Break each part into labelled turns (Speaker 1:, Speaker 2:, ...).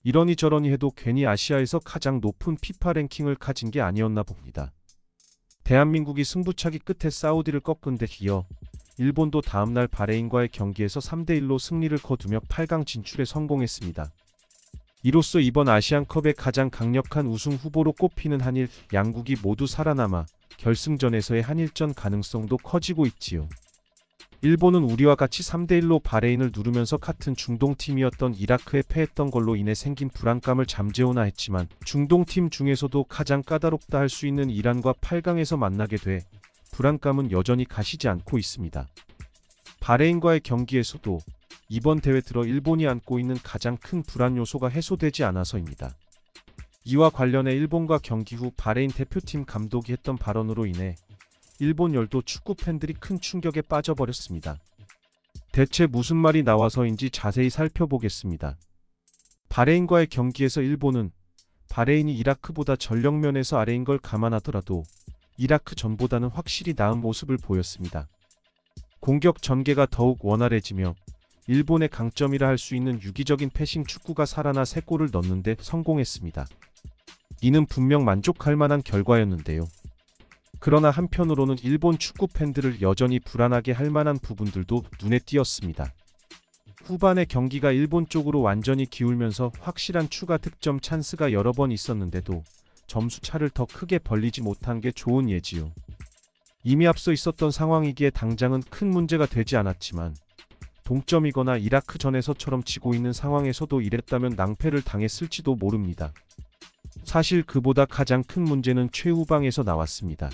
Speaker 1: 이러니 저러니 해도 괜히 아시아에서 가장 높은 피파 랭킹을 가진 게 아니었나 봅니다. 대한민국이 승부차기 끝에 사우디를 꺾은 데 이어 일본도 다음날 바레인과의 경기에서 3대1로 승리를 거두며 8강 진출에 성공했습니다. 이로써 이번 아시안컵의 가장 강력한 우승 후보로 꼽히는 한일 양국이 모두 살아남아 결승전에서의 한일전 가능성도 커지고 있지요. 일본은 우리와 같이 3대1로 바레인을 누르면서 같은 중동팀이었던 이라크에 패했던 걸로 인해 생긴 불안감을 잠재우나 했지만 중동팀 중에서도 가장 까다롭다 할 수 있는 이란과 8강에서 만나게 돼 불안감은 여전히 가시지 않고 있습니다. 바레인과의 경기에서도 이번 대회 들어 일본이 안고 있는 가장 큰 불안 요소가 해소되지 않아서입니다. 이와 관련해 일본과 경기 후 바레인 대표팀 감독이 했던 발언으로 인해 일본 열도 축구 팬들이 큰 충격에 빠져버렸습니다. 대체 무슨 말이 나와서인지 자세히 살펴보겠습니다. 바레인과의 경기에서 일본은 바레인이 이라크보다 전력면에서 아래인 걸 감안하더라도 이라크 전보다는 확실히 나은 모습을 보였습니다. 공격 전개가 더욱 원활해지며 일본의 강점이라 할 수 있는 유기적인 패싱 축구가 살아나 3골을 넣는 데 성공했습니다. 이는 분명 만족할 만한 결과였는데요. 그러나 한편으로는 일본 축구 팬들을 여전히 불안하게 할 만한 부분들도 눈에 띄었습니다. 후반에 경기가 일본 쪽으로 완전히 기울면서 확실한 추가 득점 찬스가 여러 번 있었는데도 점수 차를 더 크게 벌리지 못한 게 좋은 예지요. 이미 앞서 있었던 상황이기에 당장은 큰 문제가 되지 않았지만 동점이거나 이라크전에서처럼 지고 있는 상황에서도 이랬다면 낭패를 당했을지도 모릅니다. 사실 그보다 가장 큰 문제는 최후방에서 나왔습니다.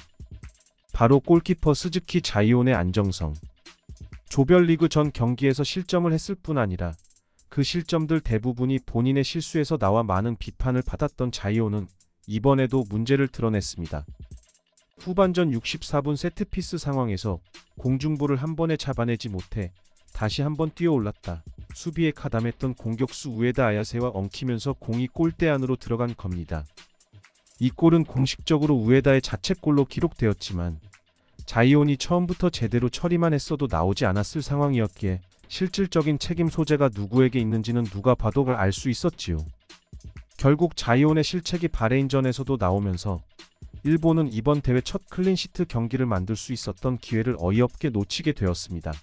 Speaker 1: 바로 골키퍼 스즈키 자이온의 안정성. 조별리그 전 경기에서 실점을 했을 뿐 아니라 그 실점들 대부분이 본인의 실수에서 나와 많은 비판을 받았던 자이온은 이번에도 문제를 드러냈습니다. 후반전 64분 세트피스 상황에서 공중볼을 한 번에 잡아내지 못해 다시 한번 뛰어올랐다. 수비에 가담했던 공격수 우에다 아야세와 엉키면서 공이 골대 안으로 들어간 겁니다. 이 골은 공식적으로 우에다의 자책골로 기록되었지만 자이온이 처음부터 제대로 처리만 했어도 나오지 않았을 상황이었기에 실질적인 책임 소재가 누구에게 있는지는 누가 봐도 알 수 있었지요. 결국 자이온의 실책이 바레인전에서도 나오면서 일본은 이번 대회 첫 클린시트 경기를 만들 수 있었던 기회를 어이없게 놓치게 되었습니다.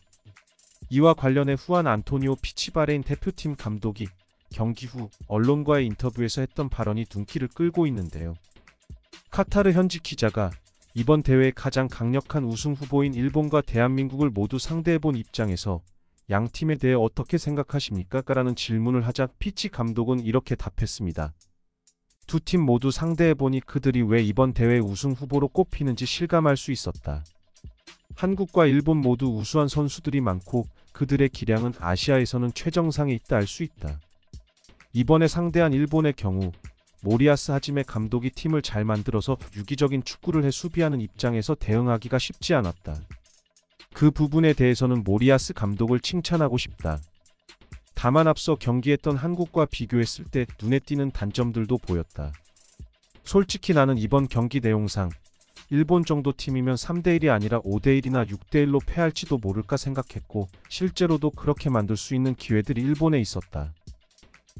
Speaker 1: 이와 관련해 후안 안토니오 피치 바레인 대표팀 감독이 경기 후 언론과의 인터뷰에서 했던 발언이 눈길을 끌고 있는데요. 카타르 현지 기자가 이번 대회의 가장 강력한 우승 후보인 일본과 대한민국을 모두 상대해본 입장에서 양 팀에 대해 어떻게 생각하십니까? 라는 질문을 하자 피치 감독은 이렇게 답했습니다. 두 팀 모두 상대해보니 그들이 왜 이번 대회 우승 후보로 꼽히는지 실감할 수 있었다. 한국과 일본 모두 우수한 선수들이 많고 그들의 기량은 아시아에서는 최정상에 있다 알 수 있다. 이번에 상대한 일본의 경우 모리아스 하지메 감독이 팀을 잘 만들어서 유기적인 축구를 해 수비하는 입장에서 대응하기가 쉽지 않았다. 그 부분에 대해서는 모리아스 감독을 칭찬하고 싶다. 다만 앞서 경기했던 한국과 비교했을 때 눈에 띄는 단점들도 보였다. 솔직히 나는 이번 경기 내용상 일본 정도 팀이면 3대1이 아니라 5대1이나 6대1로 패할지도 모를까 생각했고 실제로도 그렇게 만들 수 있는 기회들이 일본에 있었다.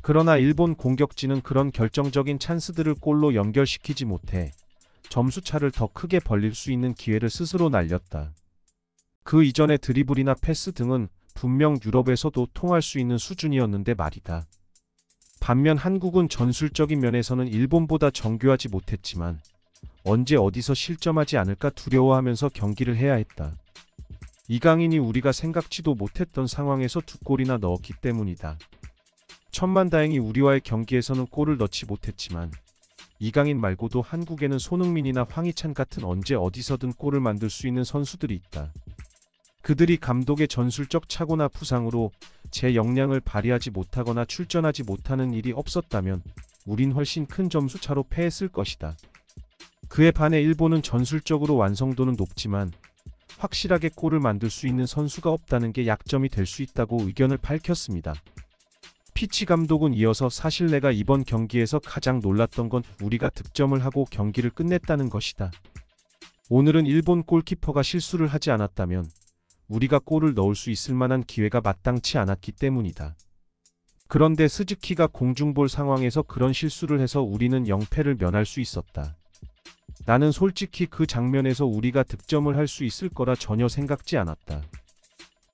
Speaker 1: 그러나 일본 공격진은 그런 결정적인 찬스들을 골로 연결시키지 못해 점수차를 더 크게 벌릴 수 있는 기회를 스스로 날렸다. 그 이전의 드리블이나 패스 등은 분명 유럽에서도 통할 수 있는 수준이었는데 말이다. 반면 한국은 전술적인 면에서는 일본보다 정교하지 못했지만 언제 어디서 실점하지 않을까 두려워하면서 경기를 해야 했다. 이강인이 우리가 생각지도 못했던 상황에서 2골이나 넣었기 때문이다. 천만다행히 우리와의 경기에서는 골을 넣지 못했지만 이강인 말고도 한국에는 손흥민이나 황희찬 같은 언제 어디서든 골을 만들 수 있는 선수들이 있다. 그들이 감독의 전술적 착오나 부상으로 제 역량을 발휘하지 못하거나 출전하지 못하는 일이 없었다면 우린 훨씬 큰 점수차로 패했을 것이다. 그에 반해 일본은 전술적으로 완성도는 높지만 확실하게 골을 만들 수 있는 선수가 없다는 게 약점이 될 수 있다고 의견을 밝혔습니다. 피치 감독은 이어서 사실 내가 이번 경기에서 가장 놀랐던 건 우리가 득점을 하고 경기를 끝냈다는 것이다. 오늘은 일본 골키퍼가 실수를 하지 않았다면 우리가 골을 넣을 수 있을 만한 기회가 마땅치 않았기 때문이다. 그런데 스즈키가 공중볼 상황에서 그런 실수를 해서 우리는 0패를 면할 수 있었다. 나는 솔직히 그 장면에서 우리가 득점을 할 수 있을 거라 전혀 생각지 않았다.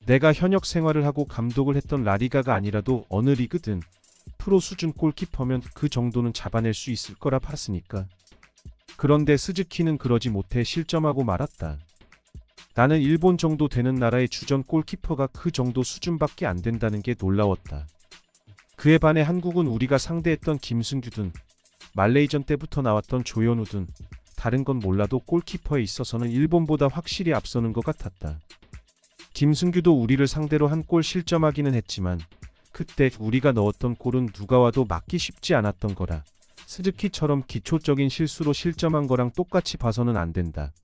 Speaker 1: 내가 현역 생활을 하고 감독을 했던 라리가가 아니라도 어느 리그든 프로 수준 골키퍼면 그 정도는 잡아낼 수 있을 거라 봤으니까. 그런데 스즈키는 그러지 못해 실점하고 말았다. 나는 일본 정도 되는 나라의 주전 골키퍼가 그 정도 수준밖에 안 된다는 게 놀라웠다. 그에 반해 한국은 우리가 상대했던 김승규든 말레이전 때부터 나왔던 조현우든 다른 건 몰라도 골키퍼에 있어서는 일본보다 확실히 앞서는 것 같았다. 김승규도 우리를 상대로 한 골 실점하기는 했지만 그때 우리가 넣었던 골은 누가 와도 막기 쉽지 않았던 거라 스즈키처럼 기초적인 실수로 실점한 거랑 똑같이 봐서는 안 된다.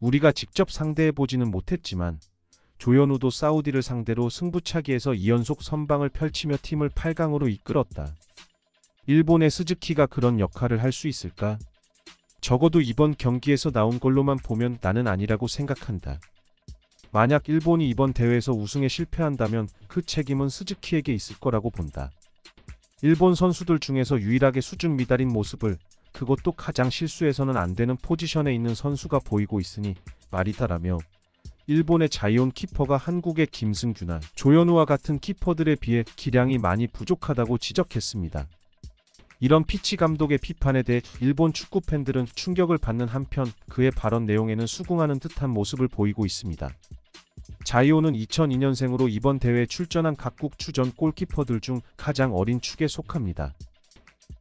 Speaker 1: 우리가 직접 상대해보지는 못했지만 조현우도 사우디를 상대로 승부차기에서 2연속 선방을 펼치며 팀을 8강으로 이끌었다. 일본의 스즈키가 그런 역할을 할 수 있을까? 적어도 이번 경기에서 나온 걸로만 보면 나는 아니라고 생각한다. 만약 일본이 이번 대회에서 우승에 실패한다면 그 책임은 스즈키에게 있을 거라고 본다. 일본 선수들 중에서 유일하게 수준 미달인 모습을, 그것도 가장 실수해서는 안 되는 포지션에 있는 선수가 보이고 있으니 말이다라며 일본의 자이온 키퍼가 한국의 김승규나 조현우와 같은 키퍼들에 비해 기량이 많이 부족하다고 지적했습니다. 이런 피치 감독의 비판에 대해 일본 축구 팬들은 충격을 받는 한편 그의 발언 내용에는 수긍하는 듯한 모습을 보이고 있습니다. 자이온은 2002년생으로 이번 대회에 출전한 각국 주전 골키퍼들 중 가장 어린 축에 속합니다.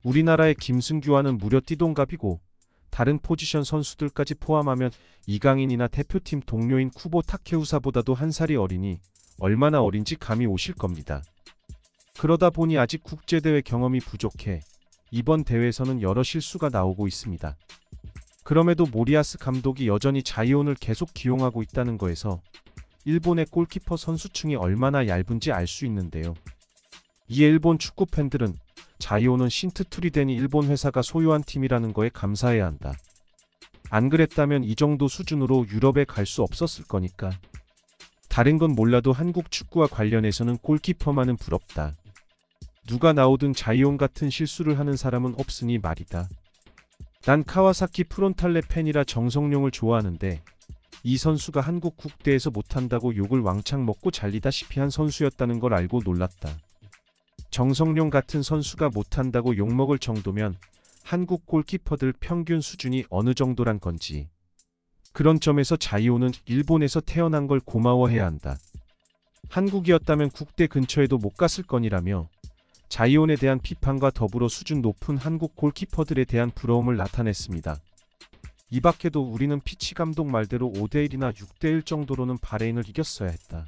Speaker 1: 우리나라의 김승규와는 무려 띠동갑이고 다른 포지션 선수들까지 포함하면 이강인이나 대표팀 동료인 쿠보 타케우사보다도 한 살이 어리니 얼마나 어린지 감이 오실 겁니다. 그러다 보니 아직 국제대회 경험이 부족해 이번 대회에서는 여러 실수가 나오고 있습니다. 그럼에도 모리아스 감독이 여전히 자이온을 계속 기용하고 있다는 거에서 일본의 골키퍼 선수층이 얼마나 얇은지 알 수 있는데요. 이에 일본 축구 팬들은 자이온은 신트투리덴이 일본 회사가 소유한 팀이라는 거에 감사해야 한다. 안 그랬다면 이 정도 수준으로 유럽에 갈 수 없었을 거니까. 다른 건 몰라도 한국 축구와 관련해서는 골키퍼만은 부럽다. 누가 나오든 자이온 같은 실수를 하는 사람은 없으니 말이다. 난 카와사키 프론탈레 팬이라 정성룡을 좋아하는데 이 선수가 한국 국대에서 못한다고 욕을 왕창 먹고 잘리다시피 한 선수였다는 걸 알고 놀랐다. 정성룡 같은 선수가 못한다고 욕먹을 정도면 한국 골키퍼들 평균 수준이 어느 정도란 건지. 그런 점에서 자이온은 일본에서 태어난 걸 고마워해야 한다. 한국이었다면 국대 근처에도 못 갔을 거니라며 자이온에 대한 비판과 더불어 수준 높은 한국 골키퍼들에 대한 부러움을 나타냈습니다. 이 밖에도 우리는 피치 감독 말대로 5대1이나 6대1 정도로는 바레인을 이겼어야 했다.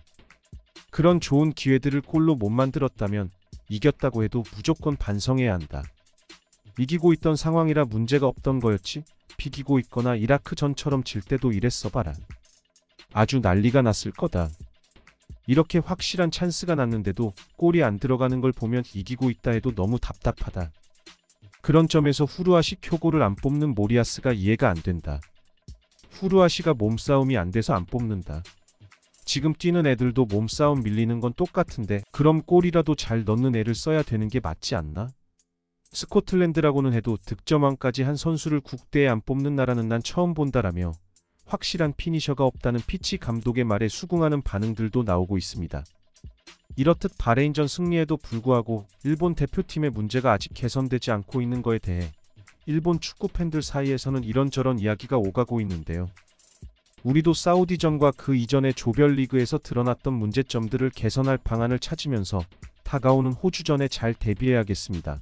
Speaker 1: 그런 좋은 기회들을 골로 못 만들었다면 이겼다고 해도 무조건 반성해야 한다. 이기고 있던 상황이라 문제가 없던 거였지 비기고 있거나 이라크 전처럼 질 때도 이랬어 봐라. 아주 난리가 났을 거다. 이렇게 확실한 찬스가 났는데도 골이 안 들어가는 걸 보면 이기고 있다 해도 너무 답답하다. 그런 점에서 후루아시 쿄고를 안 뽑는 모리아스가 이해가 안 된다. 후루아시가 몸싸움이 안 돼서 안 뽑는다. 지금 뛰는 애들도 몸싸움 밀리는 건 똑같은데 그럼 골이라도 잘 넣는 애를 써야 되는 게 맞지 않나? 스코틀랜드라고는 해도 득점왕까지 한 선수를 국대에 안 뽑는 나라는 난 처음 본다라며 확실한 피니셔가 없다는 피치 감독의 말에 수긍하는 반응들도 나오고 있습니다. 이렇듯 바레인전 승리에도 불구하고 일본 대표팀의 문제가 아직 개선되지 않고 있는 거에 대해 일본 축구 팬들 사이에서는 이런저런 이야기가 오가고 있는데요. 우리도 사우디전과 그 이전의 조별리그에서 드러났던 문제점들을 개선할 방안을 찾으면서 다가오는 호주전에 잘 대비해야겠습니다.